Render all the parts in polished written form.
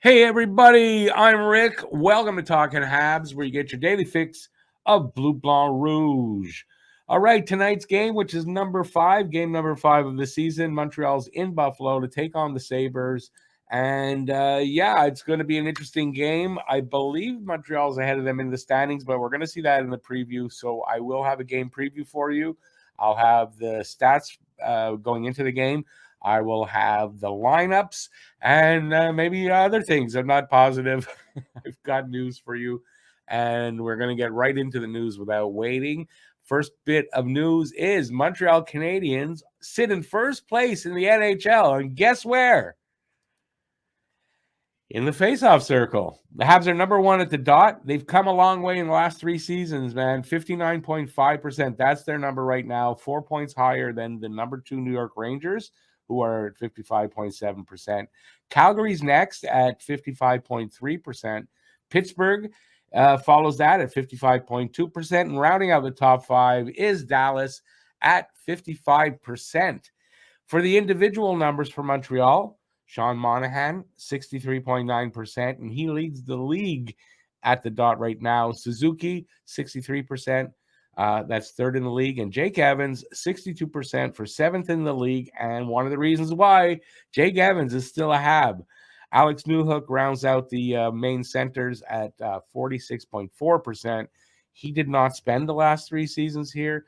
Hey everybody, I'm Rick. Welcome to Talking Habs, where you get your daily fix of Bleu Blanc Rouge. All right, tonight's game, which is game number 5 of the season. Montreal's in Buffalo to take on the Sabres. And it's going to be an interesting game. I believe Montreal's ahead of them in the standings, but we're going to see that in the preview. So I will have a game preview for you. I'll have the stats going into the game. I will have the lineups and maybe other things. I'm not positive. I've got news for you, and we're going to get right into the news without waiting. First bit of news is Montreal Canadiens sit in first place in the NHL, and guess where? In the faceoff circle. The Habs are number 1 at the dot. They've come a long way in the last 3 seasons, man. 59.5%. That's their number right now. 4 points higher than the number 2 New York Rangers, who are at 55.7%. Calgary's next at 55.3%. Pittsburgh follows that at 55.2%. And rounding out the top 5 is Dallas at 55%. For the individual numbers for Montreal, Sean Monahan, 63.9%, and he leads the league at the dot right now. Suzuki, 63%. That's third in the league. And Jake Evans, 62% for 7th in the league. And one of the reasons why Jake Evans is still a Hab. Alex Newhook rounds out the main centers at 46.4%. He did not spend the last 3 seasons here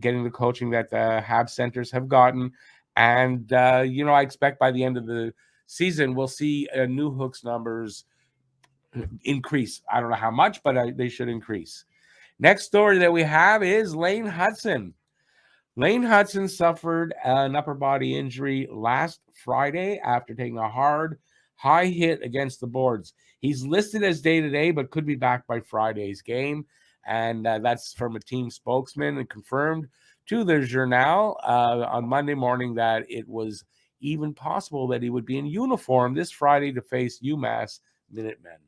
getting the coaching that the Hab centers have gotten. And, I expect by the end of the season, we'll see Newhook's numbers increase. I don't know how much, but they should increase. Next story that we have is Lane Hudson. Lane Hudson suffered an upper body injury last Friday after taking a high hit against the boards. He's listed as day-to-day, but could be back by Friday's game. And that's from a team spokesman and confirmed to the Journal on Monday morning that it was even possible that he would be in uniform this Friday to face UMass Minutemen.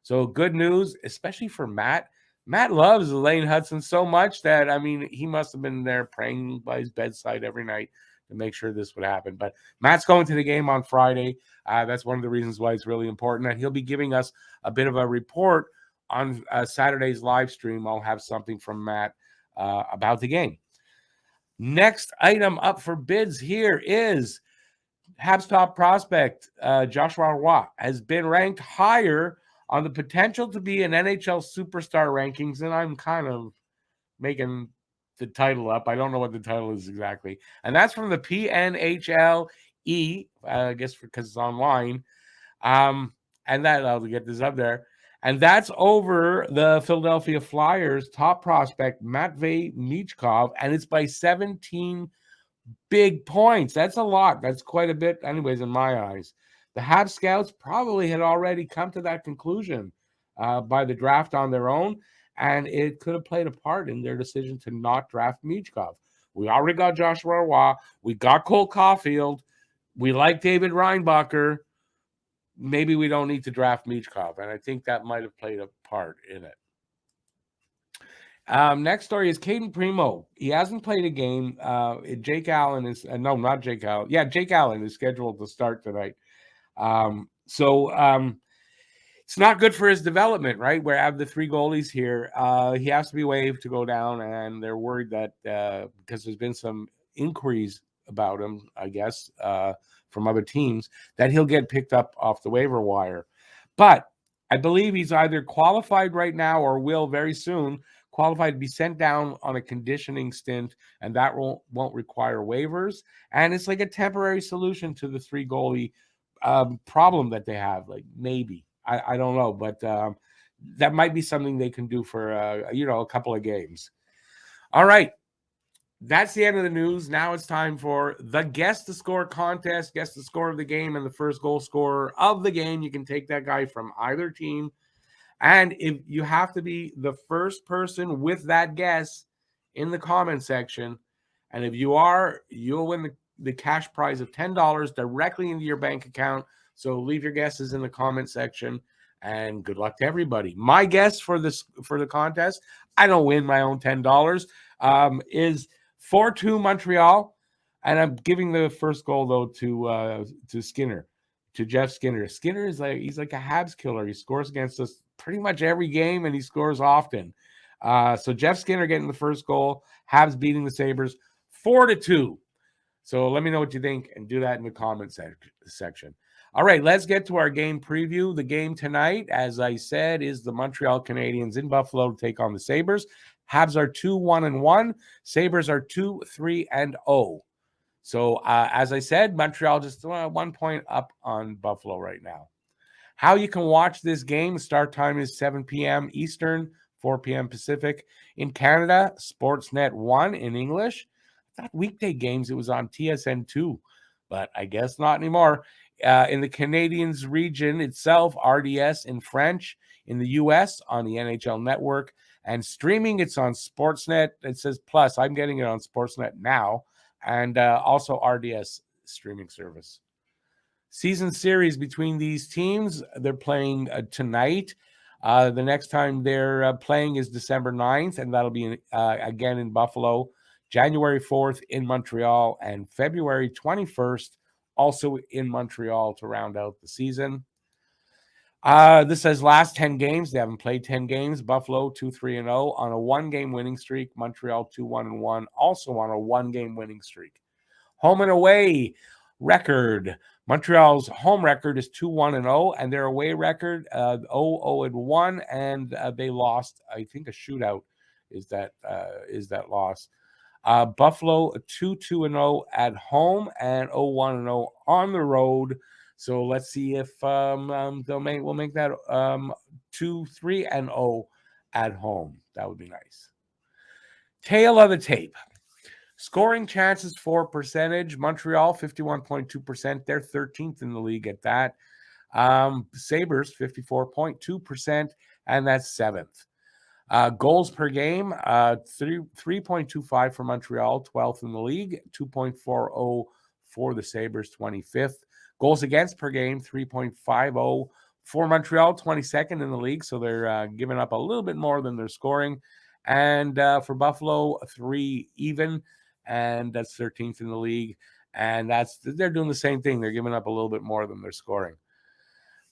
So good news, especially for Matt. Matt loves Lane Hudson so much that, he must have been there praying by his bedside every night to make sure this would happen. But Matt's going to the game on Friday. That's one of the reasons why it's really important. And he'll be giving us a bit of a report on Saturday's live stream. I'll have something from Matt about the game. Next item up for bids here is Habs top prospect Joshua Roy has been ranked higher on the potential to be an NHL superstar rankings, and I'm kind of making the title up. I don't know what the title is exactly. And that's from the PNHLE, I guess because it's online. And that I'll get this up there. And that's over the Philadelphia Flyers top prospect, Matvei Michkov, and it's by 17 big points. That's a lot. That's quite a bit, anyways, in my eyes. The Habs scouts probably had already come to that conclusion by the draft on their own, and it could have played a part in their decision to not draft Michkov. We already got Joshua Roy. We got Cole Caulfield. We like David Reinbacher. Maybe we don't need to draft Michkov, and I think that might have played a part in it. Next story is Caden Primo. He hasn't played a game. Jake Allen is no, not Jake Allen. Yeah, Jake Allen is scheduled to start tonight. It's not good for his development, right? We have the 3 goalies here. He has to be waived to go down, and they're worried that because there's been some inquiries about him, I guess, from other teams, that he'll get picked up off the waiver wire. But I believe he's either qualified right now or will very soon qualified to be sent down on a conditioning stint, and that won't require waivers. And it's like a temporary solution to the 3 goalie problem that they have. Like maybe I don't know, but that might be something they can do for a couple of games. All right. That's the end of the news. Now it's time for the Guess the Score contest. Guess the score of the game and the first goal scorer of the game. You can take that guy from either team. And if you have to be the first person with that guess in the comment section. And if you are, you'll win the cash prize of $10 directly into your bank account. So leave your guesses in the comment section. And good luck to everybody. My guess for the contest, I don't win my own $10, is 4-2 Montreal, and I'm giving the first goal though to Skinner to Jeff Skinner. Skinner is he's like a Habs killer. He scores against us pretty much every game, and he scores often. So Jeff Skinner getting the first goal. Habs beating the Sabres 4-2. So let me know what you think and do that in the comment section. All right, let's get to our game preview. The game tonight, as I said, is the Montreal Canadiens in Buffalo to take on the Sabres. Habs are 2-1-1. Sabres are 2-3-0. So as I said, Montreal just 1 point up on Buffalo right now. How you can watch this game, start time is 7 p.m. Eastern, 4 p.m. Pacific. In Canada, Sportsnet 1 in English. I thought weekday games, it was on TSN 2, but I guess not anymore. In the Canadiens region itself, RDS in French. In the U.S., on the NHL Network. And streaming, it's on Sportsnet. It says Plus. I'm getting it on Sportsnet now. And also RDS streaming service. Season series between these teams, they're playing tonight. The next time they're playing is December 9th, and that'll be again in Buffalo. January 4th in Montreal, and February 21st also in Montreal to round out the season. This says last 10 games. They haven't played 10 games. Buffalo 2-3-0 on a 1-game winning streak. Montreal 2-1-1, also on a 1-game winning streak. Home and away record. Montreal's home record is 2-1-0, and their away record 0-1, and they lost. I think a shootout is that loss. Buffalo 2-2-0 at home and 0-1-0 on the road. So let's see if we'll make that 2-3-0 at home. That would be nice. Tail of the tape. Scoring chances for percentage. Montreal 51.2%. They're 13th in the league at that. Sabres 54.2%, and that's 7th. Goals per game, 3.25 for Montreal, 12th in the league, 2.40 for the Sabres, 25th. Goals against per game, 3.50 for Montreal, 22nd in the league, so they're giving up a little bit more than they're scoring. And for Buffalo, 3 even, and that's 13th in the league. And they're doing the same thing. They're giving up a little bit more than they're scoring.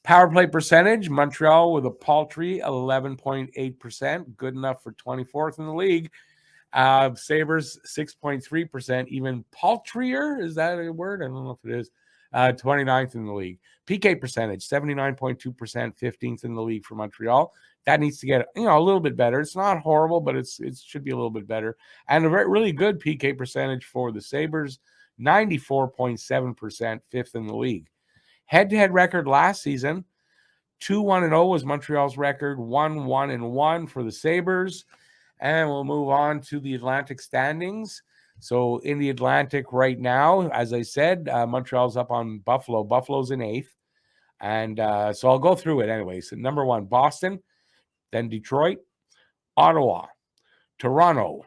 Power play percentage, Montreal with a paltry 11.8%, good enough for 24th in the league. Sabres 6.3%, even paltrier. Is that a word? I don't know if it is. 29th in the league. PK percentage 79.2%, 15th in the league for Montreal. That needs to get a little bit better. It's not horrible, but it should be a little bit better. And a really good PK percentage for the Sabres, 94.7%, 5th in the league. Head-to-head record last season, 2-1-0 was Montreal's record, 1-1-1 for the Sabres. And we'll move on to the Atlantic standings. So in the Atlantic right now, as I said, Montreal's up on Buffalo. Buffalo's in 8th. And so I'll go through it anyway. So number 1, Boston, then Detroit, Ottawa, Toronto,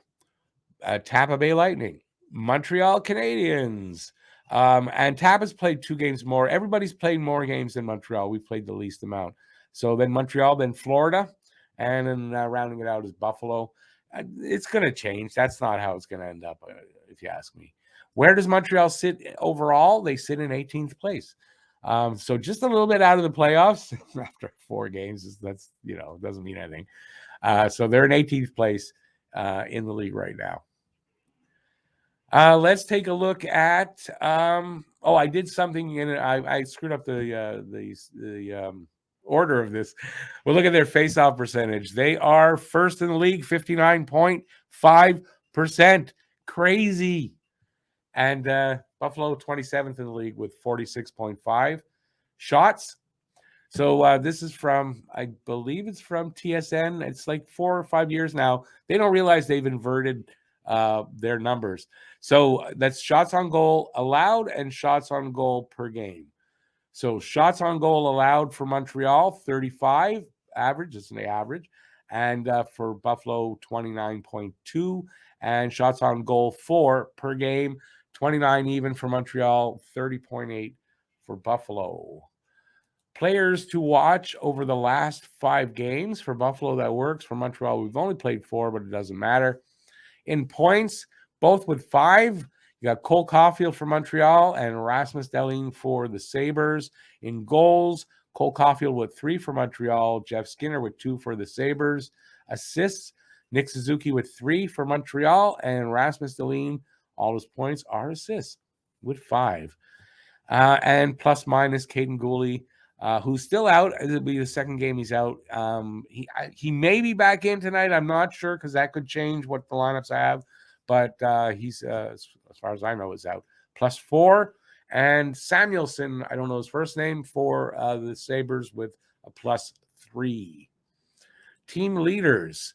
Tampa Bay Lightning, Montreal Canadiens. And Tampa's played 2 games more. Everybody's played more games than Montreal. We've played the least amount. So then Montreal, then Florida, and then rounding it out is Buffalo. It's going to change. That's not how it's going to end up, if you ask me. Where does Montreal sit overall? They sit in 18th place. So just a little bit out of the playoffs after 4 games. That's doesn't mean anything. So they're in 18th place in the league right now. Let's take a look at. I did something in it. I screwed up the order of this. We'll look at their face-off percentage. They are first in the league, 59.5%. Crazy. And Buffalo 27th in the league with 46.5 shots. So this is from, I believe it's from TSN. It's like 4 or 5 years now. They don't realize they've inverted their numbers. So that's shots on goal allowed and shots on goal per game. So shots on goal allowed for Montreal, 35 average. It's an average. And for Buffalo, 29.2. And shots on goal per game, 29 even for Montreal, 30.8 for Buffalo. Players to watch over the last 5 games. For Buffalo, that works. For Montreal, we've only played 4, but it doesn't matter. In points, both with 5, You got Cole Caulfield for Montreal and Rasmus Dahlin for the Sabres. In goals, Cole Caulfield with 3 for Montreal, Jeff Skinner with 2 for the Sabres. Assists, Nick Suzuki with 3 for Montreal, and Rasmus Dahlin, all his points are assists with 5. And plus minus Caden Gooley, who's still out. It'll be the second game he's out. He may be back in tonight. I'm not sure because that could change what the lineups I have. But he's, as far as I know, is out. Plus 4. And Samuelson, I don't know his first name, for the Sabres with a plus 3. Team leaders.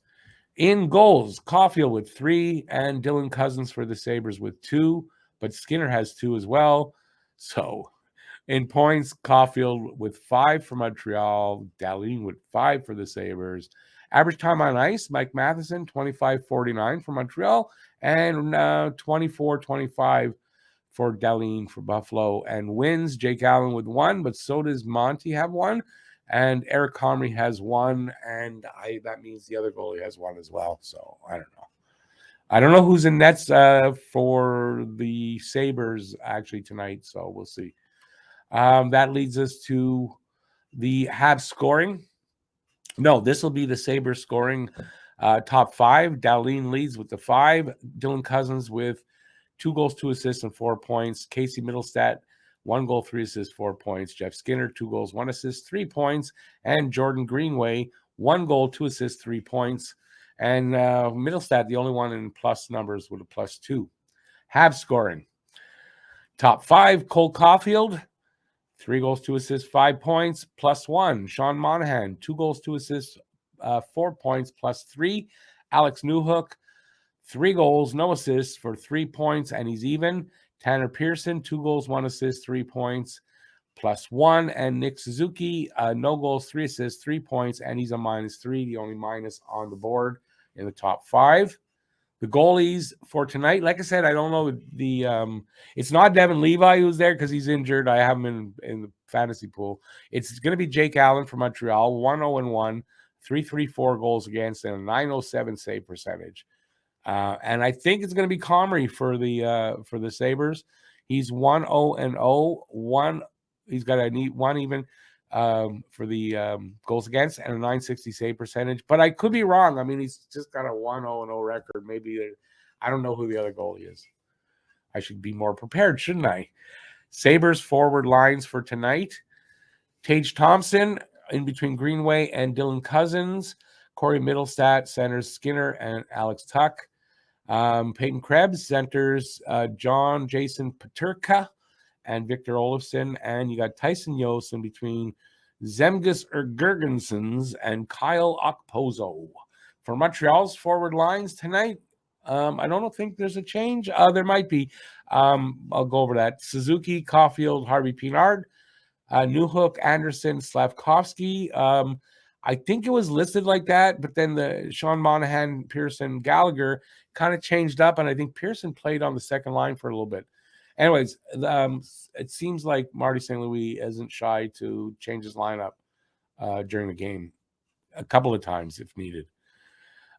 In goals, Caulfield with 3 and Dylan Cousins for the Sabres with 2. But Skinner has 2 as well. So in points, Caulfield with 5 for Montreal, Dahlin with 5 for the Sabres. Average time on ice, Mike Matheson, 25.49 for Montreal, and 24.25 for Dahlin for Buffalo. And wins, Jake Allen with 1, but so does Monty have 1. And Eric Comrie has 1, and that means the other goalie has 1 as well. So I don't know. I don't know who's in nets for the Sabres actually tonight, so we'll see. That leads us to the Habs scoring. No, this will be the Sabres scoring top 5. Dahlin leads with the 5. Dylan Cousins with 2 goals, 2 assists, and 4 points. Casey Middlestat, 1 goal, 3 assists, 4 points. Jeff Skinner, 2 goals, 1 assist, 3 points. And Jordan Greenway, 1 goal, 2 assists, 3 points. And Middlestat, the only one in plus numbers with a plus 2. Habs scoring. Top 5, Cole Caulfield, 3 goals, 2 assists, 5 points, plus 1. Sean Monahan, 2 goals, 2 assists, 4 points, plus 3. Alex Newhook, 3 goals, no assists for 3 points, and he's even. Tanner Pearson, 2 goals, 1 assist, 3 points, plus 1. And Nick Suzuki, no goals, 3 assists, 3 points, and he's a minus 3, the only minus on the board in the top 5. The goalies for tonight, like I said, I don't know the it's not Devin Levi who's there because he's injured. I have him in the fantasy pool. It's going to be Jake Allen from Montreal, 1-0-1, 3.34 goals against, and a 907 save percentage. And I think it's going to be Comrie for the Sabres. He's 1-0-0, 1. He's got a neat 1 even for the goals against and a 960 save percentage. But I could be wrong. I mean, he's just got a 1-0-0 record. Maybe I don't know who the other goalie is. I should be more prepared, shouldn't I? Sabres forward lines for tonight. Tage Thompson in between Greenway and Dylan Cousins. Corey Middlestat centers Skinner and Alex Tuck. Peyton Krebs centers John Jason Paterka and Victor Olofsson. And you got Tyson Yost in between Zemgus Ergergensons and Kyle Okposo. For Montreal's forward lines tonight, I don't think there's a change. There might be. I'll go over that. Suzuki, Caulfield, Harvey Pinard, Newhook, Anderson, Slavkovsky. I think it was listed like that, but then the Sean Monahan, Pearson, Gallagher kind of changed up, and I think Pearson played on the second line for a little bit. Anyways, it seems like Marty St. Louis isn't shy to change his lineup during the game a couple of times if needed.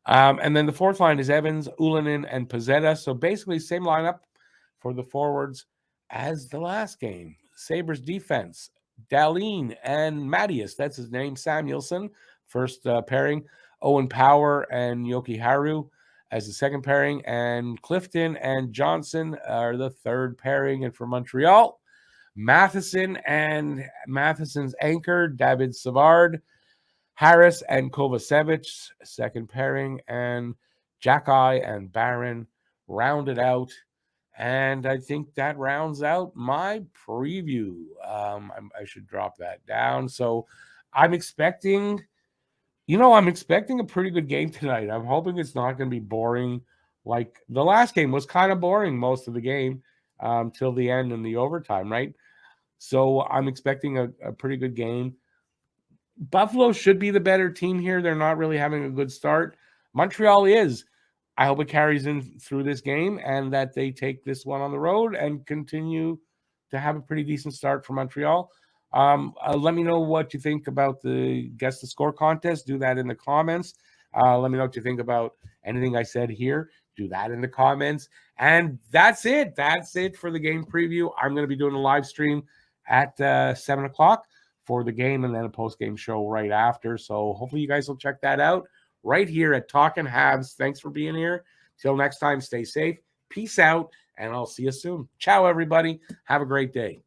And then the fourth line is Evans, Ulanen, and Pezzetta. So basically same lineup for the forwards as the last game. Sabres defense, Dahlin and Mattias, that's his name, Samuelson, first pairing. Owen Power and Yoki Haru as the second pairing. And Clifton and Johnson are the third pairing. And for Montreal, Matheson and Matheson's anchor, David Savard, Harris and Kovacevic, second pairing, and Jackeye and Barron rounded out. And I think that rounds out my preview. I should drop that down. So I'm expecting a pretty good game tonight. I'm hoping it's not going to be boring. Like the last game was kind of boring most of the game till the end in the overtime, right? So I'm expecting a pretty good game. Buffalo should be the better team here. They're not really having a good start. Montreal is. I hope it carries in through this game and that they take this one on the road and continue to have a pretty decent start for Montreal. Let me know what you think about the Guess the Score contest. Do that in the comments. Let me know what you think about anything I said here. do that in the comments. And that's it. That's it for the game preview. I'm going to be doing a live stream at 7 o'clock for the game and then a post-game show right after. So hopefully you guys will check that out right here at Talkin' Habs. Thanks for being here. Till next time, stay safe. Peace out, and I'll see you soon. Ciao, everybody. Have a great day.